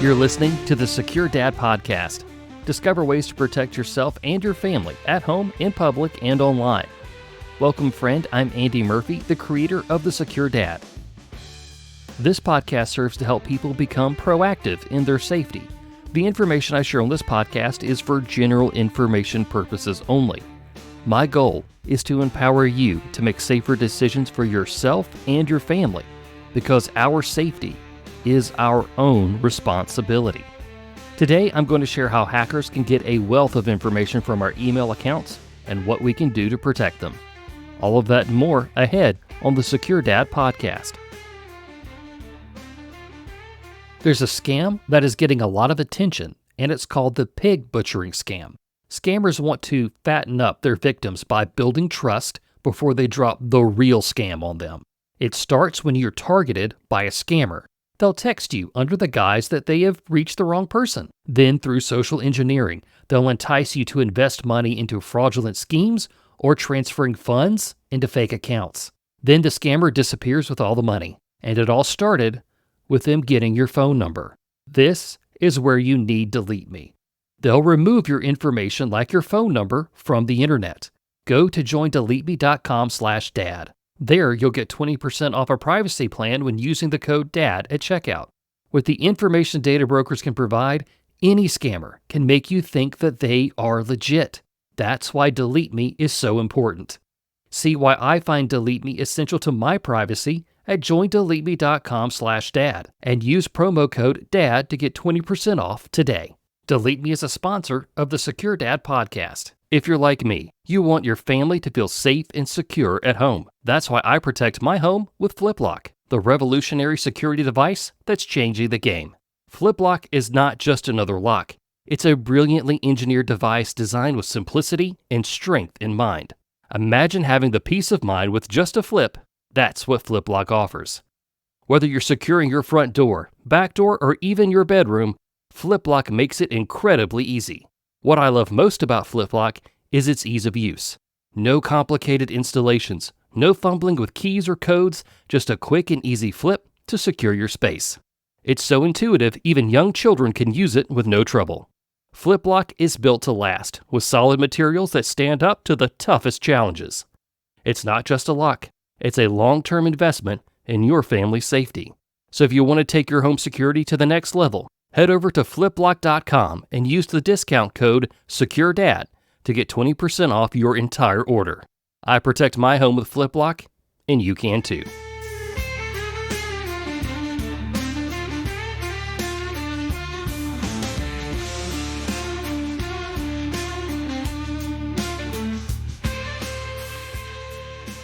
You're listening to the Secure Dad podcast. Discover ways to protect yourself and your family at home, in public, and online. Welcome, friend. I'm Andy Murphy, the creator of the Secure Dad. This podcast serves to help people become proactive in their safety. The information I share on this podcast is for general information purposes only. My goal is to empower you to make safer decisions for yourself and your family, because our safety is our own responsibility. Today, I'm going to share how hackers can get a wealth of information from our email accounts and what we can do to protect them. All of that and more ahead on the Secure Dad podcast. There's a scam that is getting a lot of attention, and it's called the pig butchering scam. Scammers want to fatten up their victims by building trust before they drop the real scam on them. It starts when you're targeted by a scammer. They'll text you under the guise that they have reached the wrong person. Then, through social engineering, they'll entice you to invest money into fraudulent schemes or transferring funds into fake accounts. Then the scammer disappears with all the money. And it all started with them getting your phone number. This is where you need Delete Me. They'll remove your information like your phone number from the internet. Go to joindeleteme.com/dad. There, you'll get 20% off a privacy plan when using the code DAD at checkout. With the information data brokers can provide, any scammer can make you think that they are legit. That's why Delete Me is so important. See why I find Delete Me essential to my privacy at joindeleteme.com/dad and use promo code DAD to get 20% off today. Delete Me is a sponsor of the Secure Dad podcast. If you're like me, you want your family to feel safe and secure at home. That's why I protect my home with FlipLock, the revolutionary security device that's changing the game. FlipLock is not just another lock. It's a brilliantly engineered device designed with simplicity and strength in mind. Imagine having the peace of mind with just a flip. That's what FlipLock offers. Whether you're securing your front door, back door, or even your bedroom, FlipLock makes it incredibly easy. What I love most about FlipLock is its ease of use. No complicated installations, no fumbling with keys or codes, just a quick and easy flip to secure your space. It's so intuitive, even young children can use it with no trouble. FlipLock is built to last, with solid materials that stand up to the toughest challenges. It's not just a lock, it's a long-term investment in your family's safety. So if you want to take your home security to the next level, head over to fliplock.com and use the discount code SecureDad to get 20% off your entire order. I protect my home with FlipLock, and you can too.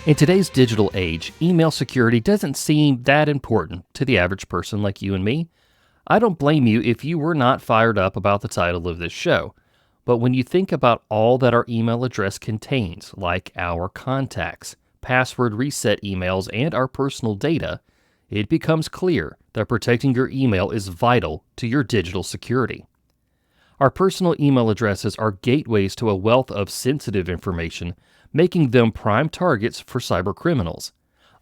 In today's digital age, email security doesn't seem that important to the average person like you and me. I don't blame you if you were not fired up about the title of this show. But when you think about all that our email address contains, like our contacts, password reset emails, and our personal data, it becomes clear that protecting your email is vital to your digital security. Our personal email addresses are gateways to a wealth of sensitive information, making them prime targets for cyber criminals.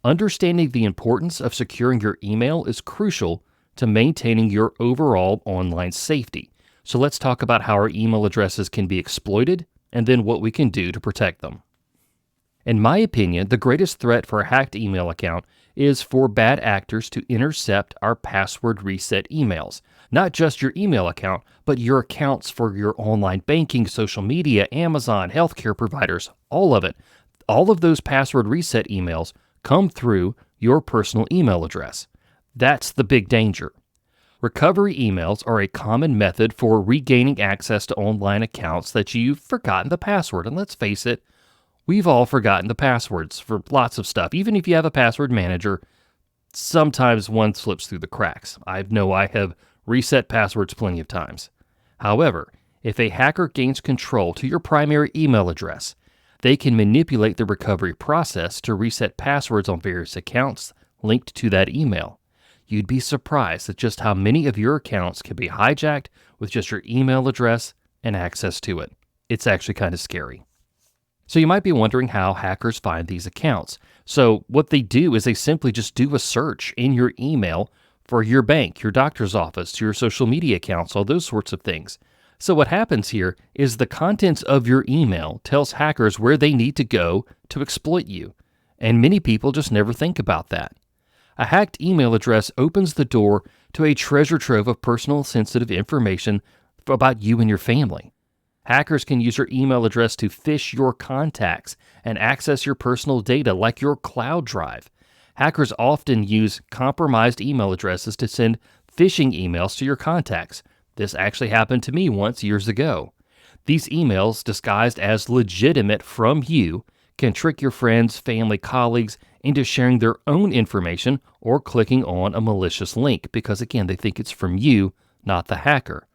Understanding the importance of securing your email is crucial to maintaining your overall online safety. So let's talk about how our email addresses can be exploited and then what we can do to protect them. In my opinion, the greatest threat for a hacked email account is for bad actors to intercept our password reset emails. Not just your email account, but your accounts for your online banking, social media, Amazon, healthcare providers, all of it. All of those password reset emails come through your personal email address. That's the big danger. Recovery emails are a common method for regaining access to online accounts that you've forgotten the password. And let's face it, we've all forgotten the passwords for lots of stuff. Even if you have a password manager, sometimes one slips through the cracks. I know I have reset passwords plenty of times. However, if a hacker gains control to your primary email address, they can manipulate the recovery process to reset passwords on various accounts linked to that email. You'd be surprised at just how many of your accounts can be hijacked with just your email address and access to it. It's actually kind of scary. So you might be wondering how hackers find these accounts. So what they do is they simply just do a search in your email for your bank, your doctor's office, your social media accounts, all those sorts of things. So what happens here is the contents of your email tells hackers where they need to go to exploit you. And many people just never think about that. A hacked email address opens the door to a treasure trove of personal sensitive information about you and your family. Hackers can use your email address to phish your contacts and access your personal data like your cloud drive. Hackers often use compromised email addresses to send phishing emails to your contacts. This actually happened to me once years ago. These emails, disguised as legitimate from you, can trick your friends, family, colleagues into sharing their own information or clicking on a malicious link because, again, they think it's from you, not the hacker.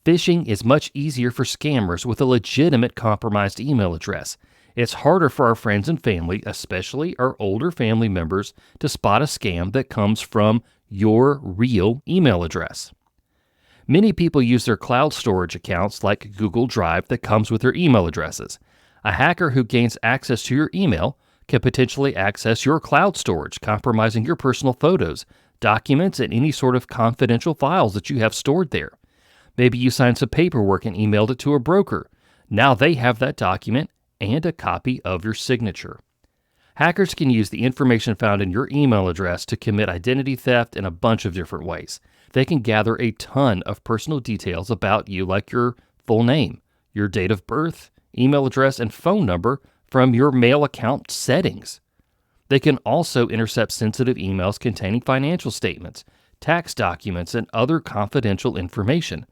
Phishing is much easier for scammers with a legitimate compromised email address. It's harder for our friends and family, especially our older family members, to spot a scam that comes from your real email address. Many people use their cloud storage accounts like Google Drive that comes with their email addresses. A hacker who gains access to your email can potentially access your cloud storage, compromising your personal photos, documents, and any sort of confidential files that you have stored there. Maybe you signed some paperwork and emailed it to a broker. Now they have that document and a copy of your signature. Hackers can use the information found in your email address to commit identity theft in a bunch of different ways. They can gather a ton of personal details about you, like your full name, your date of birth, email address, and phone number from your mail account settings. They can also intercept sensitive emails containing financial statements, tax documents, and other confidential information.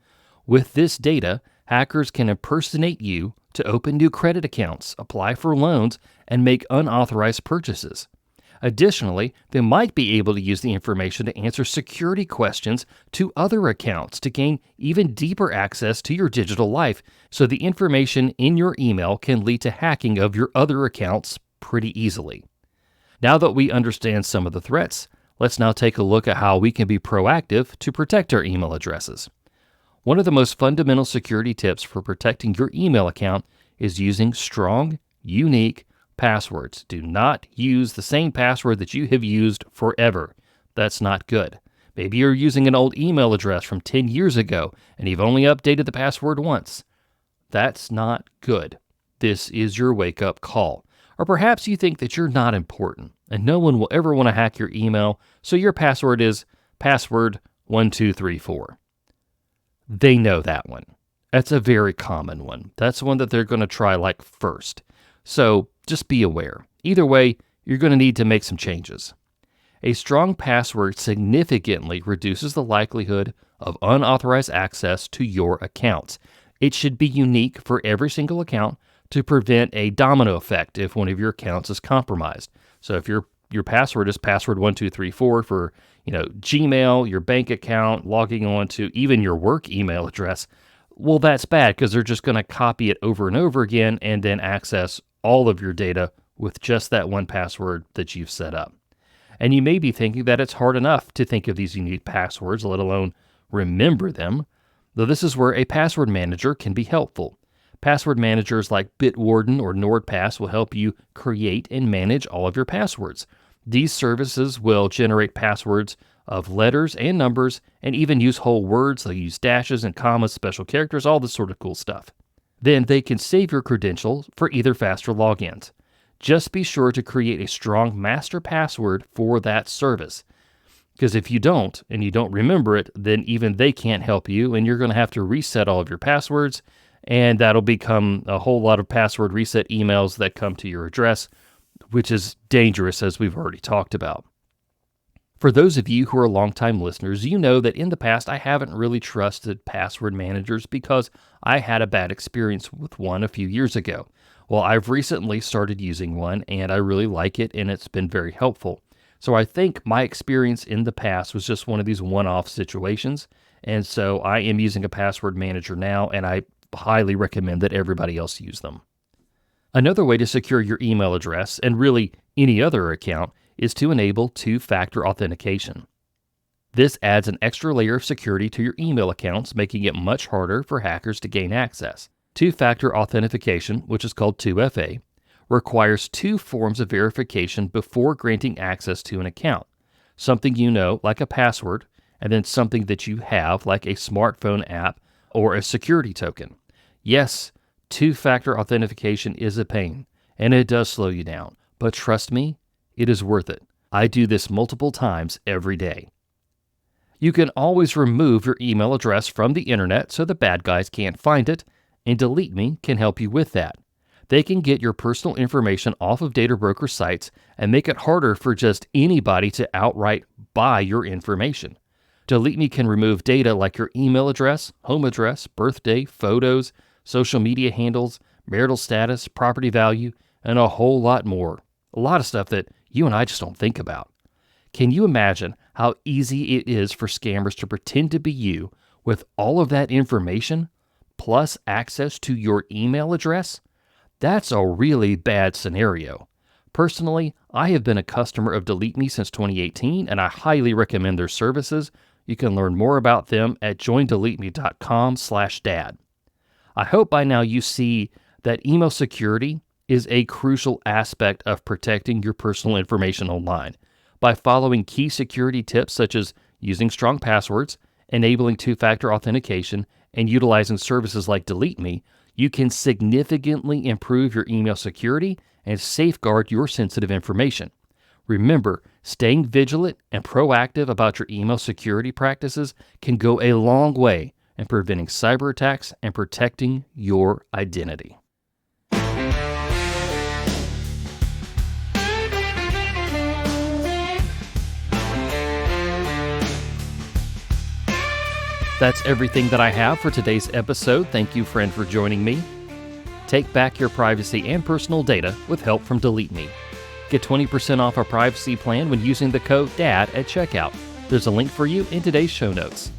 With this data, hackers can impersonate you to open new credit accounts, apply for loans, and make unauthorized purchases. Additionally, they might be able to use the information to answer security questions to other accounts to gain even deeper access to your digital life, so the information in your email can lead to hacking of your other accounts pretty easily. Now that we understand some of the threats, let's now take a look at how we can be proactive to protect our email addresses. One of the most fundamental security tips for protecting your email account is using strong, unique passwords. Do not use the same password that you have used forever. That's not good. Maybe you're using an old email address from 10 years ago and you've only updated the password once. That's not good. This is your wake-up call. Or perhaps you think that you're not important and no one will ever want to hack your email, so your password is password 1234. They know that one. That's a very common one. That's one that they're going to try like first. So just be aware. Either way, you're going to need to make some changes. A strong password significantly reduces the likelihood of unauthorized access to your accounts. It should be unique for every single account to prevent a domino effect if one of your accounts is compromised. So if your password is password 1234 for Gmail, your bank account, logging on to even your work email address, well, that's bad because they're just going to copy it over and over again and then access all of your data with just that one password that you've set up. And you may be thinking that it's hard enough to think of these unique passwords, let alone remember them, though this is where a password manager can be helpful. Password managers like Bitwarden or NordPass will help you create and manage all of your passwords. These services will generate passwords of letters and numbers and even use whole words. They'll use dashes and commas, special characters, all this sort of cool stuff. Then they can save your credentials for either faster logins. Just be sure to create a strong master password for that service. Because if you don't, and you don't remember it, then even they can't help you, and you're going to have to reset all of your passwords, and that'll become a whole lot of password reset emails that come to your address, which is dangerous, as we've already talked about. For those of you who are longtime listeners, you know that in the past I haven't really trusted password managers because I had a bad experience with one a few years ago. Well, I've recently started using one and I really like it and it's been very helpful. So I think my experience in the past was just one of these one-off situations. And so I am using a password manager now and I highly recommend that everybody else use them. Another way to secure your email address, and really any other account, is to enable two-factor authentication. This adds an extra layer of security to your email accounts, making it much harder for hackers to gain access. Two-factor authentication, which is called 2FA, requires two forms of verification before granting access to an account. something you know, like a password, and then something that you have, like a smartphone app or a security token. Yes, two-factor authentication is a pain, and it does slow you down, but trust me, it is worth it. I do this multiple times every day. You can always remove your email address from the internet so the bad guys can't find it, and Delete Me can help you with that. They can get your personal information off of data broker sites and make it harder for just anybody to outright buy your information. Delete Me can remove data like your email address, home address, birthday, photos, social media handles, marital status, property value, and a whole lot more. A lot of stuff that you and I just don't think about. Can you imagine how easy it is for scammers to pretend to be you with all of that information, plus access to your email address? That's a really bad scenario. Personally, I have been a customer of Delete Me since 2018, and I highly recommend their services. You can learn more about them at joindeleteme.com/dad. I hope by now you see that email security is a crucial aspect of protecting your personal information online. By following key security tips such as using strong passwords, enabling two-factor authentication, and utilizing services like Delete Me, you can significantly improve your email security and safeguard your sensitive information. Remember, staying vigilant and proactive about your email security practices can go a long way in preventing cyber attacks and protecting your identity. That's everything that I have for today's episode. Thank you, friend, for joining me. Take back your privacy and personal data with help from Delete Me. Get 20% off our privacy plan when using the code DAD at checkout. There's a link for you in today's show notes.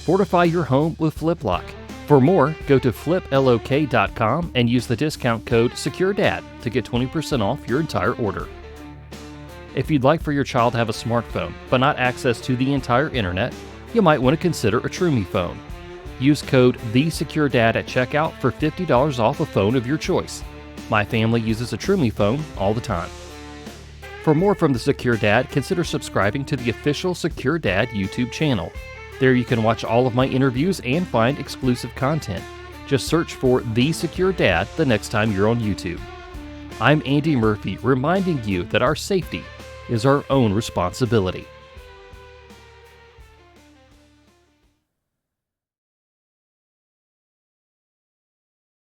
Fortify your home with FlipLock. For more, go to fliplok.com and use the discount code Secure Dad to get 20% off your entire order. If you'd like for your child to have a smartphone, but not access to the entire internet, you might want to consider a TrueMe phone. Use code TheSecureDad at checkout for $50 off a phone of your choice. My family uses a TrueMe phone all the time. For more from the Secure Dad, consider subscribing to the official Secure Dad YouTube channel. There you can watch all of my interviews and find exclusive content. Just search for The Secure Dad the next time you're on YouTube. I'm Andy Murphy, reminding you that our safety is our own responsibility.